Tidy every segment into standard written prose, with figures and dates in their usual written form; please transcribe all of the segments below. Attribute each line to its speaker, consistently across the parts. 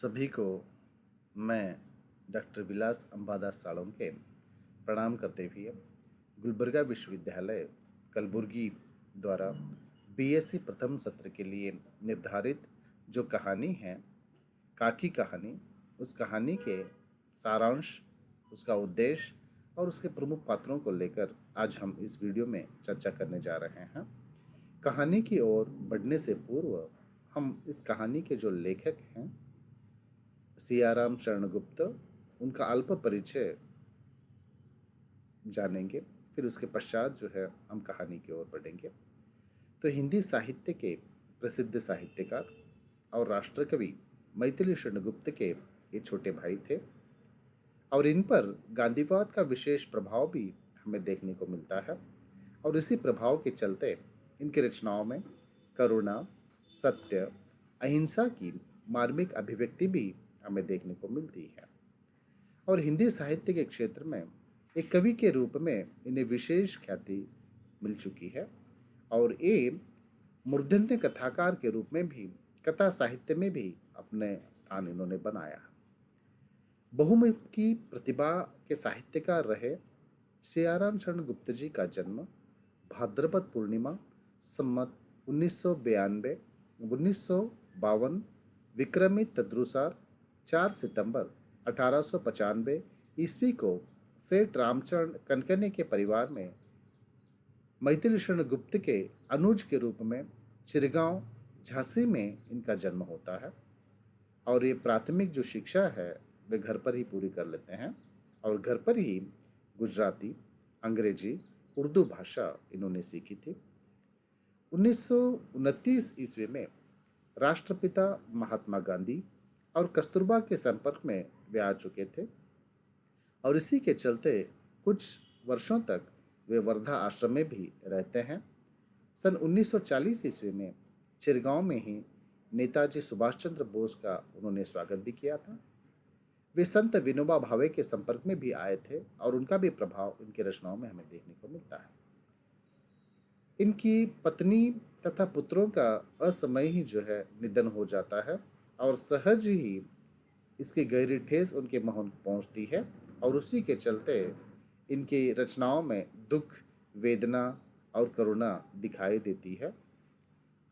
Speaker 1: सभी को मैं डॉक्टर विलास अंबादास साळुंखे प्रणाम करते हुए गुलबर्गा विश्वविद्यालय कलबुर्गी द्वारा बीएससी प्रथम सत्र के लिए निर्धारित जो कहानी है काकी कहानी, उस कहानी के सारांश, उसका उद्देश्य और उसके प्रमुख पात्रों को लेकर आज हम इस वीडियो में चर्चा करने जा रहे हैं। कहानी की ओर बढ़ने से पूर्व हम इस कहानी के जो लेखक हैं सियाराम शरण गुप्त, उनका अल्प परिचय जानेंगे। फिर उसके पश्चात जो है हम कहानी की ओर बढ़ेंगे। तो हिंदी साहित्य के प्रसिद्ध साहित्यकार और राष्ट्रकवि मैथिली शरण गुप्त के ये छोटे भाई थे और इन पर गांधीवाद का विशेष प्रभाव भी हमें देखने को मिलता है। और इसी प्रभाव के चलते इनकी रचनाओं में करुणा, सत्य, अहिंसा की मार्मिक अभिव्यक्ति भी हमें देखने को मिलती है। और हिंदी साहित्य के क्षेत्र में एक कवि के रूप में इन्हें विशेष ख्याति मिल चुकी है और ये मूर्धन्य कथाकार के रूप में भी कथा साहित्य में भी अपने स्थान इन्होंने बनाया। बहुमुखी प्रतिभा के साहित्यकार रहे सियाराम शरण गुप्त जी का जन्म भाद्रपद पूर्णिमा सम्मत 1992 1952 विक्रमी तदनुसार 4 सितंबर 1895 ईस्वी को सेठ रामचरण कनकने के परिवार में मैथिली शरण गुप्त के अनुज के रूप में चिरगांव झांसी में इनका जन्म होता है। और ये प्राथमिक जो शिक्षा है वे घर पर ही पूरी कर लेते हैं और घर पर ही गुजराती, अंग्रेजी, उर्दू भाषा इन्होंने सीखी थी। 1929 ईस्वी में राष्ट्रपिता महात्मा गांधी और कस्तूरबा के संपर्क में वे आ चुके थे और इसी के चलते कुछ वर्षों तक वे वर्धा आश्रम में भी रहते हैं। सन 1940 ईस्वी में चिरगांव में ही नेताजी सुभाष चंद्र बोस का उन्होंने स्वागत भी किया था। वे संत विनोबा भावे के संपर्क में भी आए थे और उनका भी प्रभाव इनकी रचनाओं में हमें देखने को मिलता है। इनकी पत्नी तथा पुत्रों का असमय ही जो है निधन हो जाता है और सहज ही इसकी गहरी ठेस उनके मन पहुंचती है और उसी के चलते इनकी रचनाओं में दुख, वेदना और करुणा दिखाई देती है।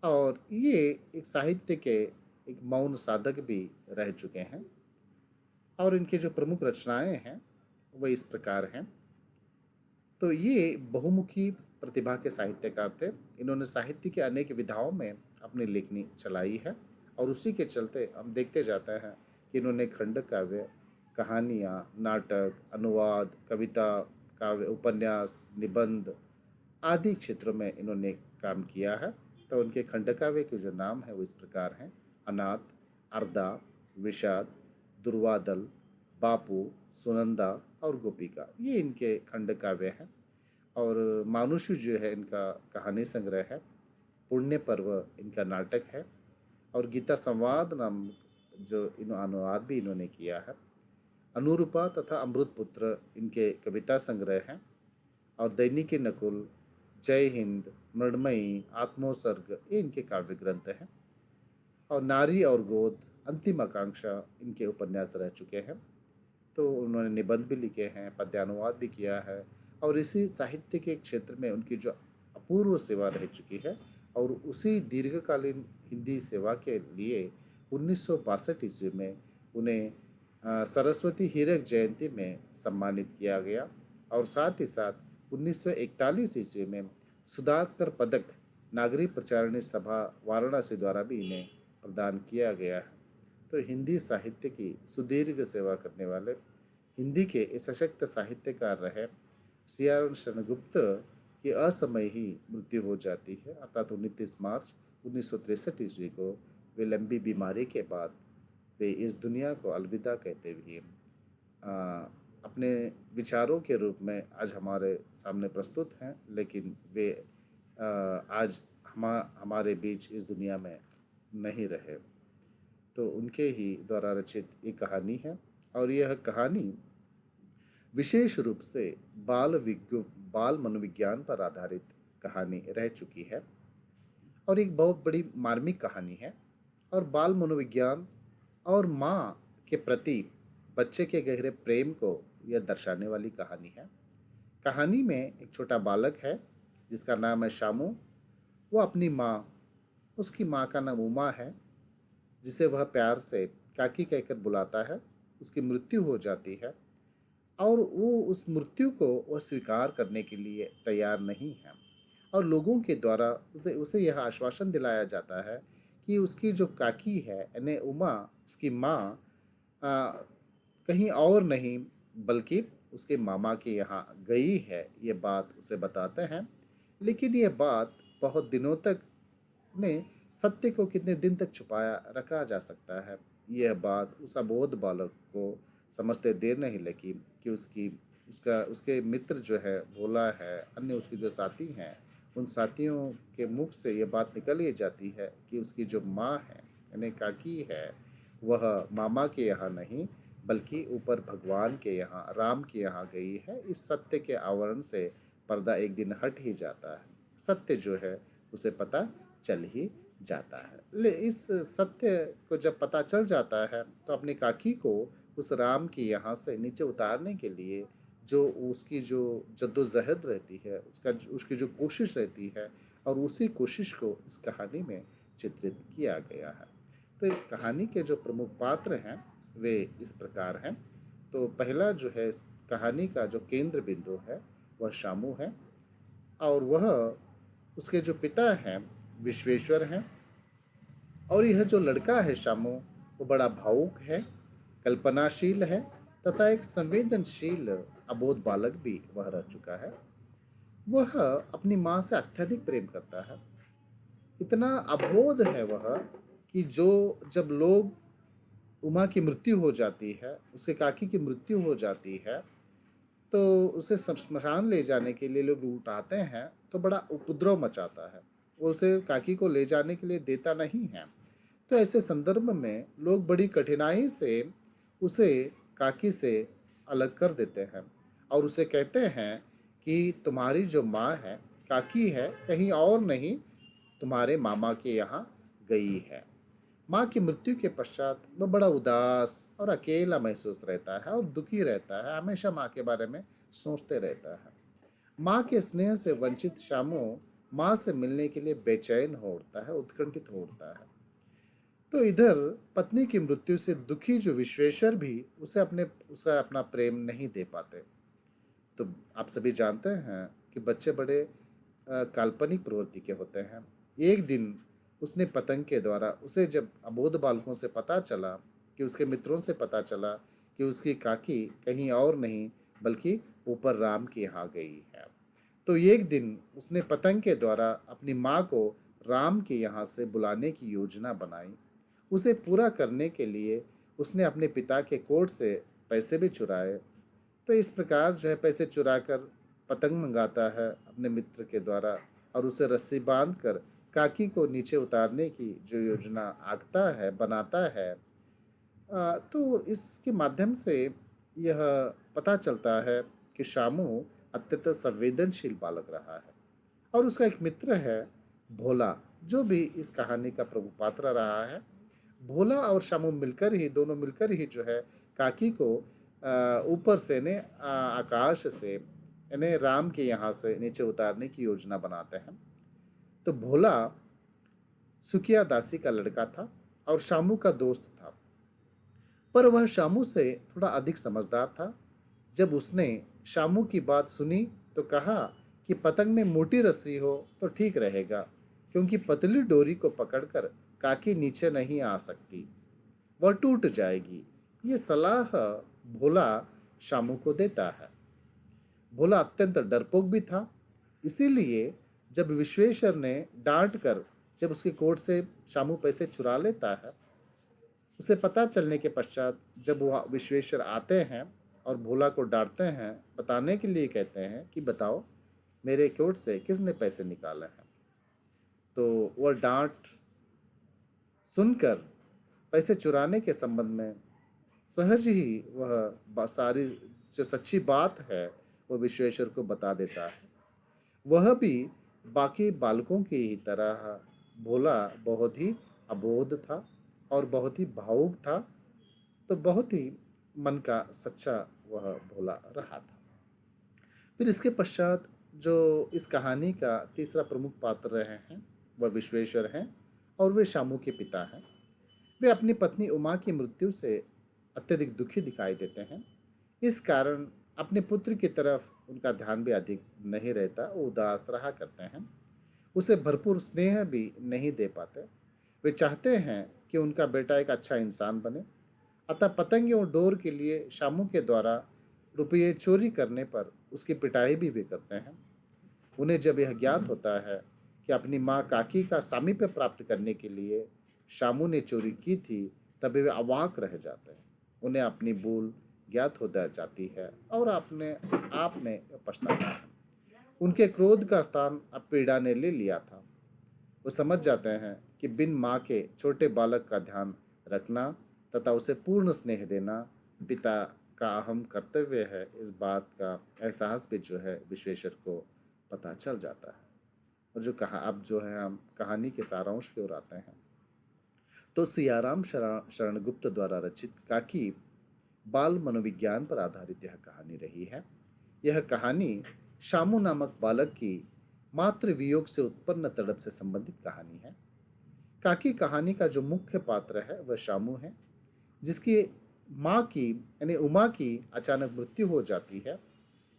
Speaker 1: और ये एक साहित्य के एक मौन साधक भी रह चुके हैं और इनके जो प्रमुख रचनाएं हैं वह इस प्रकार हैं। तो ये बहुमुखी प्रतिभा के साहित्यकार थे। इन्होंने साहित्य के अनेक विधाओं में अपनी लेखनी चलाई है और उसी के चलते हम देखते जाते हैं कि इन्होंने खंड काव्य, कहानियाँ, नाटक, अनुवाद, कविता, काव्य, उपन्यास, निबंध आदि क्षेत्रों में इन्होंने काम किया है। तो उनके खंड काव्य के जो नाम है वो इस प्रकार हैं: अनाथ, अर्धा, विषाद, दुर्वादल, बापू, सुनंदा और गोपिका, ये इनके खंड काव्य हैं। और मानुषी जो है इनका कहानी संग्रह है। पुण्य पर्व इनका नाटक है और गीता संवाद नाम जो इन अनुवाद भी इन्होंने किया है। अनुरूपा तथा अमृत पुत्र इनके कविता संग्रह हैं और दैनिकी नकुल, जय हिंद, मृणमयी, आत्मोत्सर्ग ये इनके काव्य ग्रंथ हैं। और नारी और गोद, अंतिम आकांक्षा इनके उपन्यास रह चुके हैं। तो उन्होंने निबंध भी लिखे हैं, पद्यानुवाद भी किया है और इसी साहित्य के क्षेत्र में उनकी जो अपूर्व सेवा रह चुकी है और उसी दीर्घकालीन हिंदी सेवा के लिए 1962 ईस्वी में उन्हें सरस्वती हीरक जयंती में सम्मानित किया गया और साथ ही साथ 1941 ईस्वी में सुधाकर पदक नागरिक प्रचारिणी सभा वाराणसी द्वारा भी इन्हें प्रदान किया गया है। तो हिंदी साहित्य की सुदीर्घ सेवा करने वाले हिंदी के सशक्त साहित्यकार रहे सियाराम शरण गुप्त की असमय ही मृत्यु हो जाती है, अर्थात 29 मार्च 1963 ईस्वी को वे लंबी बीमारी के बाद वे इस दुनिया को अलविदा कहते हुए अपने विचारों के रूप में आज हमारे सामने प्रस्तुत हैं, लेकिन वे आज हमारे बीच इस दुनिया में नहीं रहे। तो उनके ही द्वारा रचित ये कहानी है और यह कहानी विशेष रूप से बाल मनोविज्ञान पर आधारित कहानी रह चुकी है और एक बहुत बड़ी मार्मिक कहानी है और बाल मनोविज्ञान और माँ के प्रति बच्चे के गहरे प्रेम को यह दर्शाने वाली कहानी है। कहानी में एक छोटा बालक है जिसका नाम है शामू। वो अपनी माँ, उसकी माँ का नाम उमा है, जिसे वह प्यार से काकी कहकर बुलाता है। उसकी मृत्यु हो जाती है और वो उस मृत्यु को वह स्वीकार करने के लिए तैयार नहीं है। और लोगों के द्वारा उसे उसे यह आश्वासन दिलाया जाता है कि उसकी जो काकी है यानी उमा, उसकी माँ आ, कहीं और नहीं बल्कि उसके मामा के यहाँ गई है, ये बात उसे बताते हैं। लेकिन ये बात बहुत दिनों तक ने सत्य को कितने दिन तक छुपाया रखा जा सकता है। यह बात उस अबोध बालक को समझते देर नहीं लगी कि उसकी उसका उसके मित्र जो है भोला है, अन्य उसके जो साथी हैं, उन साथियों के मुख से ये बात निकल ही जाती है कि उसकी जो माँ है यानी काकी है, वह मामा के यहाँ नहीं बल्कि ऊपर भगवान के यहाँ, राम के यहाँ गई है। इस सत्य के आवरण से पर्दा एक दिन हट ही जाता है। सत्य जो है उसे पता चल ही जाता है। इस सत्य को जब पता चल जाता है तो अपनी काकी को उस राम की यहाँ से नीचे उतारने के लिए जो उसकी जो जद्दोजहद रहती है, उसकी जो कोशिश रहती है, और उसी कोशिश को इस कहानी में चित्रित किया गया है। तो इस कहानी के जो प्रमुख पात्र हैं वे इस प्रकार हैं। तो पहला जो है इस कहानी का जो केंद्र बिंदु है वह शामू है, और वह उसके जो पिता हैं विश्वेश्वर हैं। और यह जो लड़का है शामू, वो बड़ा भावुक है, कल्पनाशील है तथा एक संवेदनशील अबोध बालक भी वह रह चुका है। वह अपनी माँ से अत्यधिक प्रेम करता है। इतना अबोध है वह कि जो जब लोग उमा की मृत्यु हो जाती है, उसके काकी की मृत्यु हो जाती है, तो उसे शमशान ले जाने के लिए लोग उठाते हैं तो बड़ा उपद्रव मचाता है। वो उसे काकी को ले जाने के लिए देता नहीं है। तो ऐसे संदर्भ में लोग बड़ी कठिनाई से उसे काकी से अलग कर देते हैं और उसे कहते हैं कि तुम्हारी जो माँ है, काकी है, कहीं और नहीं, तुम्हारे मामा के यहाँ गई है। माँ की मृत्यु के पश्चात वह बड़ा उदास और अकेला महसूस रहता है और दुखी रहता है, हमेशा माँ के बारे में सोचते रहता है। माँ के स्नेह से वंचित शामू माँ से मिलने के लिए बेचैन हो उठता है, उत्कंठित हो उठता है। तो इधर पत्नी की मृत्यु से दुखी जो विश्वेश्वर भी उसे अपना प्रेम नहीं दे पाते। तो आप सभी जानते हैं कि बच्चे बड़े काल्पनिक प्रवृत्ति के होते हैं। एक दिन उसने पतंग के द्वारा उसे जब अबोध बालकों से पता चला, कि उसके मित्रों से पता चला कि उसकी काकी कहीं और नहीं बल्कि ऊपर राम के यहाँ गई है, तो एक दिन उसने पतंग के द्वारा अपनी माँ को राम के यहाँ से बुलाने की योजना बनाई। उसे पूरा करने के लिए उसने अपने पिता के कोट से पैसे भी चुराए। तो इस प्रकार जो है पैसे चुरा कर पतंग मंगाता है अपने मित्र के द्वारा, और उसे रस्सी बांध कर काकी को नीचे उतारने की जो योजना आंकता है, बनाता है। तो इसके माध्यम से यह पता चलता है कि शामू अत्यंत संवेदनशील बालक रहा है। और उसका एक मित्र है भोला, जो भी इस कहानी का प्रमुख पात्र रहा है। भोला और शामू मिलकर ही, दोनों मिलकर ही जो है काकी को ऊपर से ने आकाश से यानी राम के यहाँ से नीचे उतारने की योजना बनाते हैं। तो भोला सुकिया दासी का लड़का था और शामू का दोस्त था, पर वह शामू से थोड़ा अधिक समझदार था। जब उसने शामू की बात सुनी तो कहा कि पतंग में मोटी रस्सी हो तो ठीक रहेगा, क्योंकि पतली डोरी को पकड़कर काकी नीचे नहीं आ सकती, वह टूट जाएगी। ये सलाह भोला शामू को देता है। भोला अत्यंत डरपोक भी था, इसीलिए जब विश्वेश्वर ने डांट कर जब उसके कोट से शामू पैसे चुरा लेता है, उसे पता चलने के पश्चात जब वह विश्वेश्वर आते हैं और भोला को डांटते हैं, बताने के लिए कहते हैं कि बताओ मेरे कोट से किसने पैसे निकाले हैं, तो वह डांट सुनकर पैसे चुराने के संबंध में सहज ही वह सारी जो सच्ची बात है वो विश्वेश्वर को बता देता है। वह भी बाकी बालकों की ही तरह भोला बहुत ही अबोध था और बहुत ही भावुक था तो बहुत ही मन का सच्चा वह भोला रहा था। फिर इसके पश्चात जो इस कहानी का तीसरा प्रमुख पात्र रहे हैं वह विश्वेश्वर हैं और वे शामू के पिता हैं। वे अपनी पत्नी उमा की मृत्यु से अत्यधिक दुखी दिखाई देते हैं। इस कारण अपने पुत्र की तरफ उनका ध्यान भी अधिक नहीं रहता, वो उदास रहा करते हैं। उसे भरपूर स्नेह भी नहीं दे पाते। वे चाहते हैं कि उनका बेटा एक अच्छा इंसान बने, अतः पतंग और डोर के लिए शामू के द्वारा रुपये चोरी करने पर उसकी पिटाई भी वे करते हैं। उन्हें जब यह ज्ञात होता है कि अपनी माँ काकी का सामीप्य प्राप्त करने के लिए शामू ने चोरी की थी, तभी वे अवाक रह जाते हैं। उन्हें अपनी भूल ज्ञात हो जाती है और अपने आप में पछताते हैं। उनके क्रोध का स्थान अब पीड़ा ने ले लिया था। वो समझ जाते हैं कि बिन माँ के छोटे बालक का ध्यान रखना तथा उसे पूर्ण स्नेह देना पिता का अहम कर्तव्य है। इस बात का एहसास भी जो है विश्वेश्वर को पता चल जाता है। और जो कहा अब जो है हम कहानी के सारांश की ओर आते हैं, तो सियाराम शरण गुप्त द्वारा रचित काकी बाल मनोविज्ञान पर आधारित यह कहानी रही है। यह कहानी शामू नामक बालक की मातृ वियोग से उत्पन्न तड़प से संबंधित कहानी है। काकी कहानी का जो मुख्य पात्र है वह शामू है, जिसकी माँ की यानी उमा की अचानक मृत्यु हो जाती है।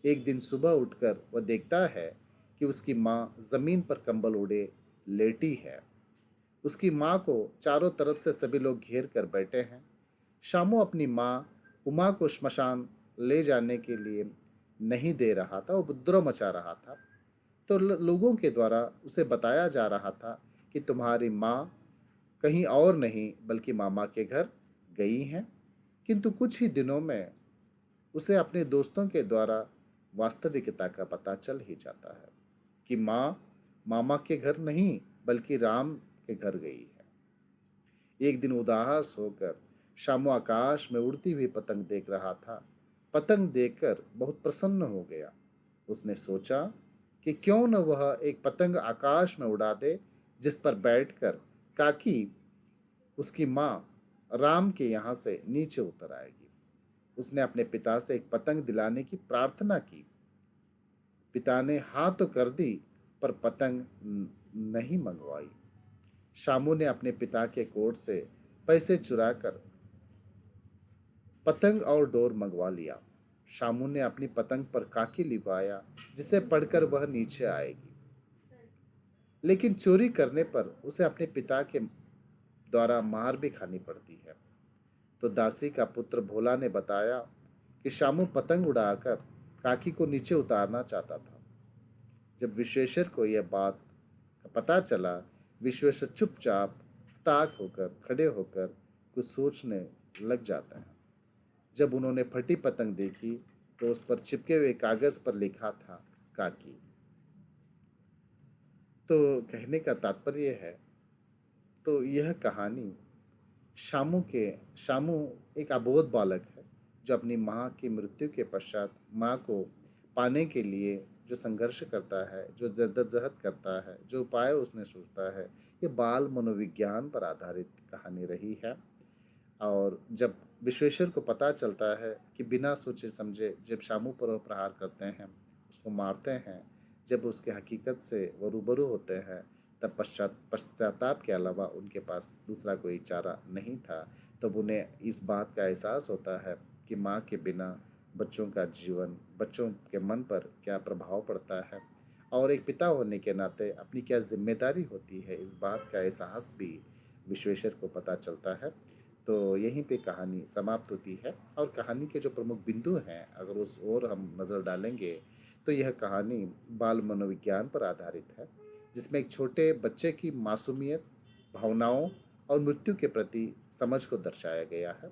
Speaker 1: एक दिन सुबह उठकर वह देखता है कि उसकी माँ जमीन पर कंबल ओढ़े लेटी है। उसकी माँ को चारों तरफ से सभी लोग घेर कर बैठे हैं। शामू अपनी माँ उमा को श्मशान ले जाने के लिए नहीं दे रहा था, वो उपद्रव मचा रहा था। तो लोगों के द्वारा उसे बताया जा रहा था कि तुम्हारी माँ कहीं और नहीं बल्कि मामा के घर गई हैं। किंतु कुछ ही दिनों में उसे अपने दोस्तों के द्वारा वास्तविकता का पता चल ही जाता है कि माँ मामा के घर नहीं बल्कि राम के घर गई है। एक दिन उदास होकर शामू आकाश में उड़ती हुई पतंग देख रहा था। पतंग देखकर बहुत प्रसन्न हो गया। उसने सोचा कि क्यों न वह एक पतंग आकाश में उड़ा दे, जिस पर बैठकर काकी उसकी माँ राम के यहाँ से नीचे उतर आएगी। उसने अपने पिता से एक पतंग दिलाने की प्रार्थना की। पिता ने हाँ तो कर दी, पर पतंग नहीं मंगवाई। शामू ने अपने पिता के कोट से पैसे चुराकर पतंग और डोर मंगवा लिया। शामू ने अपनी पतंग पर काकी लिखवाया, जिसे पढ़कर वह नीचे आएगी। लेकिन चोरी करने पर उसे अपने पिता के द्वारा मार भी खानी पड़ती है। तो दासी का पुत्र भोला ने बताया कि शामू पतंग उड़ाकर काकी को नीचे उतारना चाहता था। जब विश्वेश्वर को यह बात का पता चला, विश्वेश्वर चुपचाप ताक होकर खड़े होकर कुछ सोचने लग जाता है। जब उन्होंने फटी पतंग देखी तो उस पर चिपके हुए कागज पर लिखा था काकी। तो कहने का तात्पर्य है, तो यह कहानी शामू एक अबोध बालक है जो अपनी माँ की मृत्यु के पश्चात माँ को पाने के लिए जो संघर्ष करता है, जो जद्दोजहद करता है, जो उपाय उसने सोचता है, ये बाल मनोविज्ञान पर आधारित कहानी रही है। और जब विश्वेश्वर को पता चलता है कि बिना सोचे समझे जब शामू पर वो प्रहार करते हैं, उसको मारते हैं, जब उसके हकीकत से वो रूबरू होते हैं, तब पश्चाताप के अलावा उनके पास दूसरा कोई चारा नहीं था। तब उन्हें इस बात का एहसास होता है कि माँ के बिना बच्चों का जीवन, बच्चों के मन पर क्या प्रभाव पड़ता है और एक पिता होने के नाते अपनी क्या जिम्मेदारी होती है, इस बात का एहसास भी विश्वेश्वर को पता चलता है। तो यहीं पे कहानी समाप्त होती है। और कहानी के जो प्रमुख बिंदु हैं, अगर उस ओर हम नज़र डालेंगे, तो यह कहानी बाल मनोविज्ञान पर आधारित है, जिसमें एक छोटे बच्चे की मासूमियत, भावनाओं और मृत्यु के प्रति समझ को दर्शाया गया है।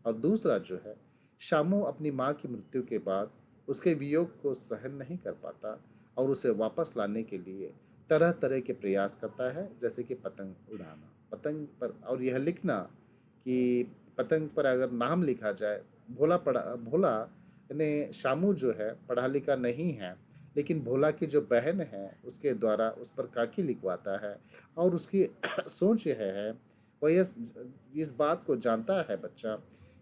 Speaker 1: और दूसरा जो है, शामू अपनी माँ की मृत्यु के बाद उसके वियोग को सहन नहीं कर पाता और उसे वापस लाने के लिए तरह तरह के प्रयास करता है, जैसे कि पतंग उड़ाना, पतंग पर और यह लिखना कि पतंग पर अगर नाम लिखा जाए, भोला ने शामू जो है पढ़ा लिखा नहीं है, लेकिन भोला की जो बहन है उसके द्वारा उस पर काकी लिखवाता है। और उसकी सोच यह है, वह इस बात को जानता है बच्चा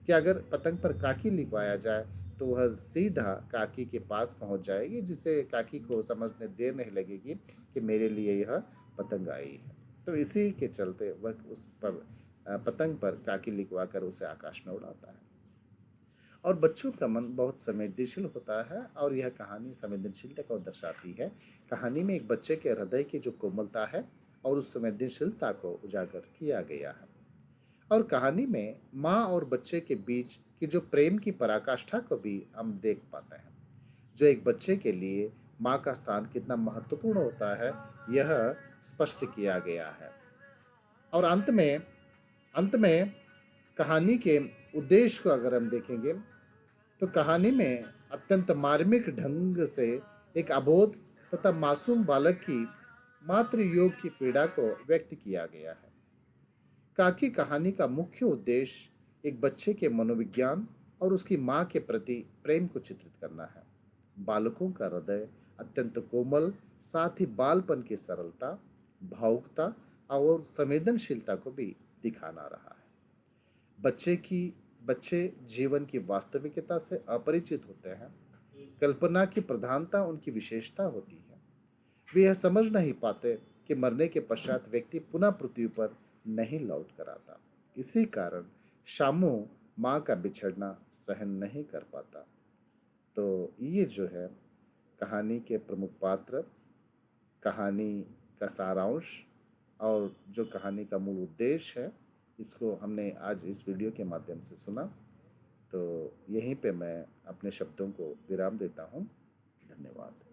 Speaker 1: कि अगर पतंग पर काकी लिखवाया जाए तो वह सीधा काकी के पास पहुंच जाएगी, जिससे काकी को समझने देर नहीं लगेगी कि मेरे लिए यह पतंग आई है। तो इसी के चलते वह उस पर पतंग पर काकी लिखवा कर उसे आकाश में उड़ाता है। और बच्चों का मन बहुत संवेदनशील होता है और यह कहानी संवेदनशीलता को दर्शाती है। कहानी में एक बच्चे के हृदय की जो कोमलता है और उस संवेदनशीलता को उजागर किया गया है। और कहानी में माँ और बच्चे के बीच की जो प्रेम की पराकाष्ठा को भी हम देख पाते हैं। जो एक बच्चे के लिए माँ का स्थान कितना महत्वपूर्ण होता है, यह स्पष्ट किया गया है। और अंत में कहानी के उद्देश्य को अगर हम देखेंगे तो कहानी में अत्यंत मार्मिक ढंग से एक अबोध तथा मासूम बालक की मातृ योग की पीड़ा को व्यक्त किया गया है। काकी कहानी का मुख्य उद्देश्य एक बच्चे के मनोविज्ञान और उसकी माँ के प्रति प्रेम को चित्रित करना है। बालकों का हृदय अत्यंत कोमल, साथ ही बालपन की सरलता, भावुकता और संवेदनशीलता को भी दिखाना रहा है। बच्चे की बच्चे जीवन की वास्तविकता से अपरिचित होते हैं। कल्पना की प्रधानता उनकी विशेषता होती है। वे यह समझ नहीं पाते कि मरने के पश्चात व्यक्ति पुनः पृथ्वी पर नहीं लौट कर आता। इसी कारण शामू माँ का बिछड़ना सहन नहीं कर पाता। तो ये जो है कहानी के प्रमुख पात्र, कहानी का सारांश और जो कहानी का मूल उद्देश्य है, इसको हमने आज इस वीडियो के माध्यम से सुना। तो यहीं पे मैं अपने शब्दों को विराम देता हूँ। धन्यवाद।